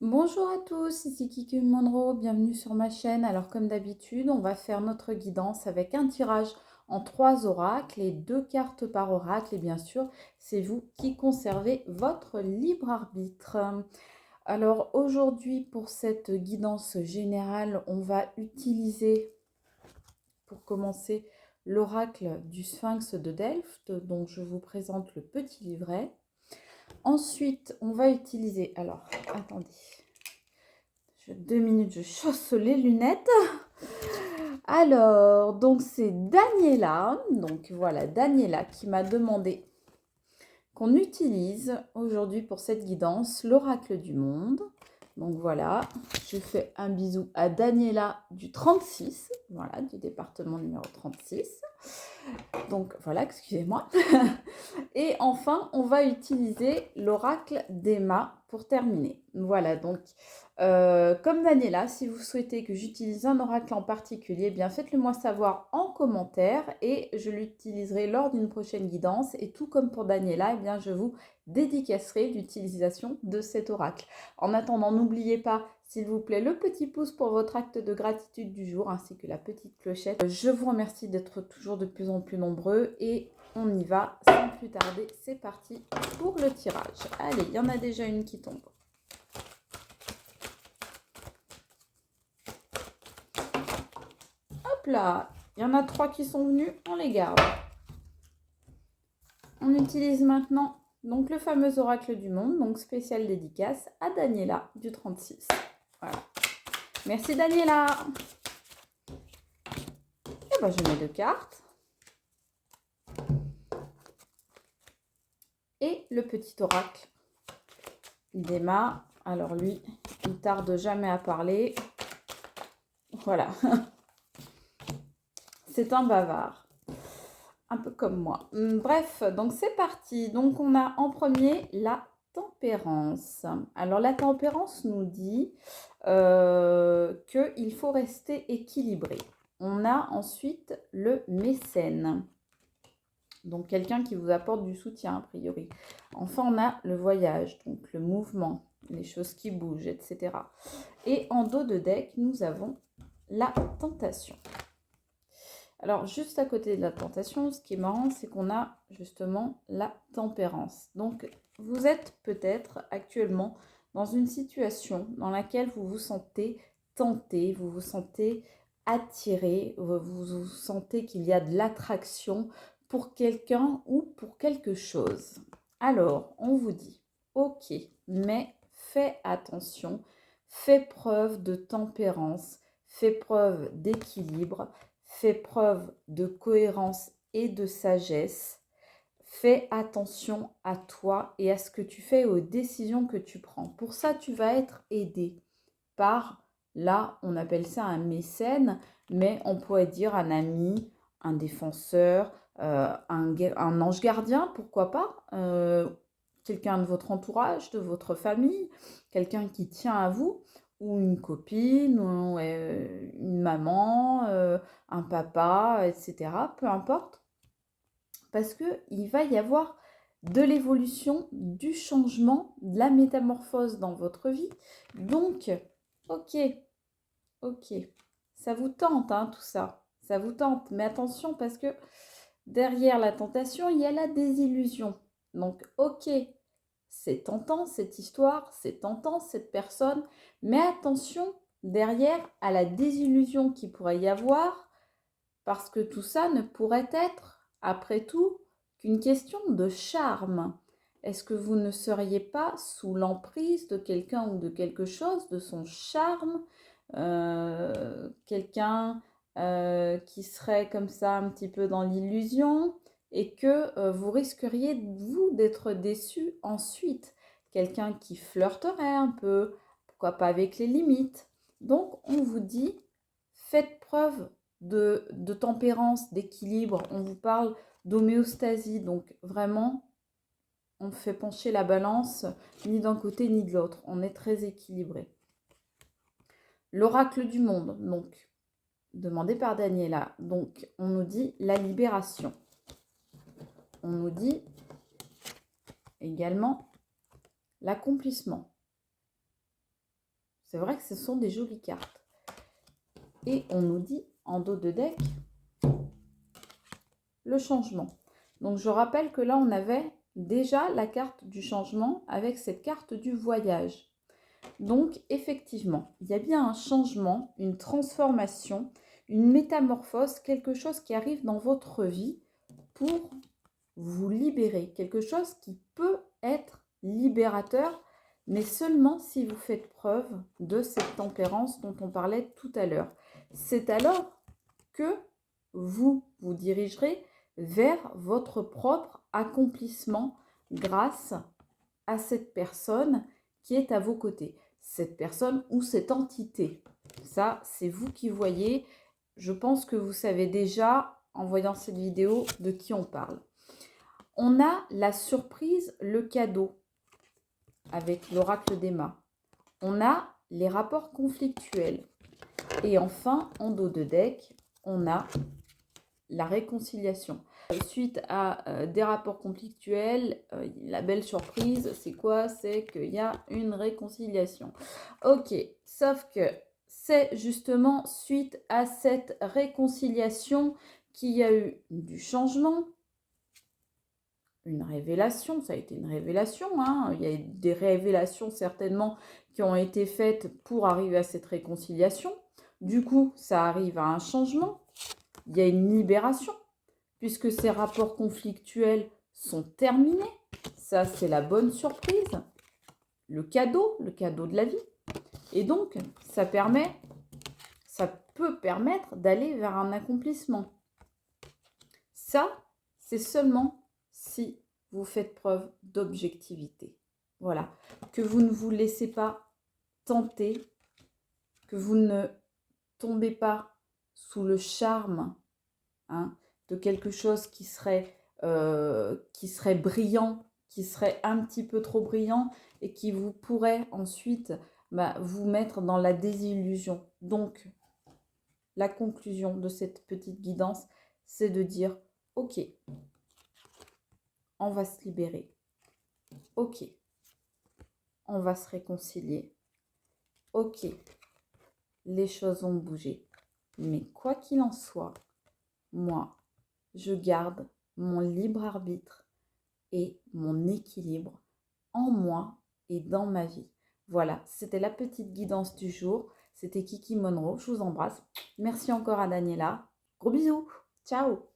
Bonjour à tous, ici Kiki Monroe, bienvenue sur ma chaîne. Alors comme d'habitude, on va faire notre guidance avec un tirage en 3 oracles et 2 cartes par oracle. Et bien sûr, c'est vous qui conservez votre libre arbitre. Alors aujourd'hui, pour cette guidance générale, on va utiliser, pour commencer, l'oracle du Sphinx de Delphes, dont je vous présente le petit livret. Ensuite, on va utiliser, alors attendez, 2 minutes, je chausse les lunettes. Alors, donc c'est Daniela. Donc voilà, Daniela qui m'a demandé qu'on utilise aujourd'hui pour cette guidance l'oracle du monde. Donc voilà, je fais un bisou à Daniela du 36, voilà, du département numéro 36. Donc voilà, excusez-moi. Et enfin, on va utiliser l'oracle d'Emma pour terminer. Voilà, donc comme Daniela, si vous souhaitez que j'utilise un oracle en particulier, eh bien faites-le moi savoir en commentaire et je l'utiliserai lors d'une prochaine guidance. Et tout comme pour Daniela, eh bien je vous dédicacerai l'utilisation de cet oracle. En attendant, n'oubliez pas, s'il vous plaît, le petit pouce pour votre acte de gratitude du jour ainsi que la petite clochette. Je vous remercie d'être toujours de plus en plus nombreux et on y va sans plus tarder. C'est parti pour le tirage. Allez, il y en a déjà une qui tombe. Hop là, il y en a 3 qui sont venus, on les garde. On utilise maintenant donc le fameux oracle du monde, donc spécial dédicace à Daniela du 36. Voilà. Merci Daniela. Et ben je mets 2 cartes. Et le petit oracle d'Emma. Alors lui, il tarde jamais à parler. Voilà. C'est un bavard. Un peu comme moi. Bref, donc c'est parti. Donc on a en premier la tempérance. Alors la tempérance nous dit qu'il faut rester équilibré. On a ensuite le mécène. Donc quelqu'un qui vous apporte du soutien a priori. Enfin on a le voyage, donc le mouvement, les choses qui bougent, etc. Et en dos de deck, nous avons la tentation. Alors, juste à côté de la tentation, ce qui est marrant, c'est qu'on a justement la tempérance. Donc, vous êtes peut-être actuellement dans une situation dans laquelle vous vous sentez tenté, vous vous sentez attiré, vous vous sentez qu'il y a de l'attraction pour quelqu'un ou pour quelque chose. Alors, on vous dit, ok, mais fais attention, fais preuve de tempérance, fais preuve d'équilibre, fais preuve de cohérence et de sagesse. Fais attention à toi et à ce que tu fais, aux décisions que tu prends. Pour ça, tu vas être aidé par, là, on appelle ça un mécène, mais on pourrait dire un ami, un défenseur, un ange gardien, pourquoi pas, quelqu'un de votre entourage, de votre famille, quelqu'un qui tient à vous, ou une copine, ou une maman, un papa, etc. Peu importe, parce qu'il va y avoir de l'évolution, du changement, de la métamorphose dans votre vie. Donc, ok, ok, ça vous tente, hein, tout ça. Ça vous tente, mais attention parce que derrière la tentation, il y a la désillusion. Donc, ok, c'est tentant cette histoire, c'est tentant cette personne, mais attention derrière à la désillusion qu'il pourrait y avoir, parce que tout ça ne pourrait être, après tout, qu'une question de charme. Est-ce que vous ne seriez pas sous l'emprise de quelqu'un ou de quelque chose, de son charme, quelqu'un qui serait comme ça un petit peu dans l'illusion et que vous risqueriez, vous, d'être déçu ensuite. Quelqu'un qui flirterait un peu, pourquoi pas avec les limites. Donc, on vous dit, faites preuve de tempérance, d'équilibre. On vous parle d'homéostasie, donc vraiment, on fait pencher la balance ni d'un côté ni de l'autre. On est très équilibré. L'oracle du monde, donc, demandé par Daniela. Donc, on nous dit la libération. On nous dit également l'accomplissement. C'est vrai que ce sont des jolies cartes. Et on nous dit en dos de deck le changement. Donc je rappelle que là on avait déjà la carte du changement avec cette carte du voyage. Donc effectivement, il y a bien un changement, une transformation, une métamorphose, quelque chose qui arrive dans votre vie pour vous libérer, quelque chose qui peut être libérateur, mais seulement si vous faites preuve de cette tempérance dont on parlait tout à l'heure. C'est alors que vous vous dirigerez vers votre propre accomplissement grâce à cette personne qui est à vos côtés. Cette personne ou cette entité. Ça, c'est vous qui voyez. Je pense que vous savez déjà, en voyant cette vidéo, de qui on parle. On a la surprise, le cadeau, avec l'oracle d'Emma. On a les rapports conflictuels. Et enfin, en dos de deck, on a la réconciliation. Suite à des rapports conflictuels, la belle surprise, c'est quoi? C'est qu'il y a une réconciliation. Ok, sauf que c'est justement suite à cette réconciliation qu'il y a eu du changement, une révélation, ça a été une révélation, hein. Il y a des révélations certainement qui ont été faites pour arriver à cette réconciliation. Du coup, ça arrive à un changement, il y a une libération, puisque ces rapports conflictuels sont terminés. Ça, c'est la bonne surprise, le cadeau de la vie. Et donc, ça peut permettre d'aller vers un accomplissement. Ça, c'est seulement si vous faites preuve d'objectivité. Voilà, que vous ne vous laissez pas tenter, que vous ne tombez pas sous le charme, hein, de quelque chose qui serait brillant, qui serait un petit peu trop brillant et qui vous pourrait ensuite vous mettre dans la désillusion. Donc, la conclusion de cette petite guidance, c'est de dire « Ok, on va se libérer. Ok, on va se réconcilier. Ok, les choses vont bouger. Mais quoi qu'il en soit, moi, je garde mon libre arbitre et mon équilibre en moi et dans ma vie. » Voilà, c'était la petite guidance du jour. C'était Kiki Monroe. Je vous embrasse. Merci encore à Daniela. Gros bisous. Ciao.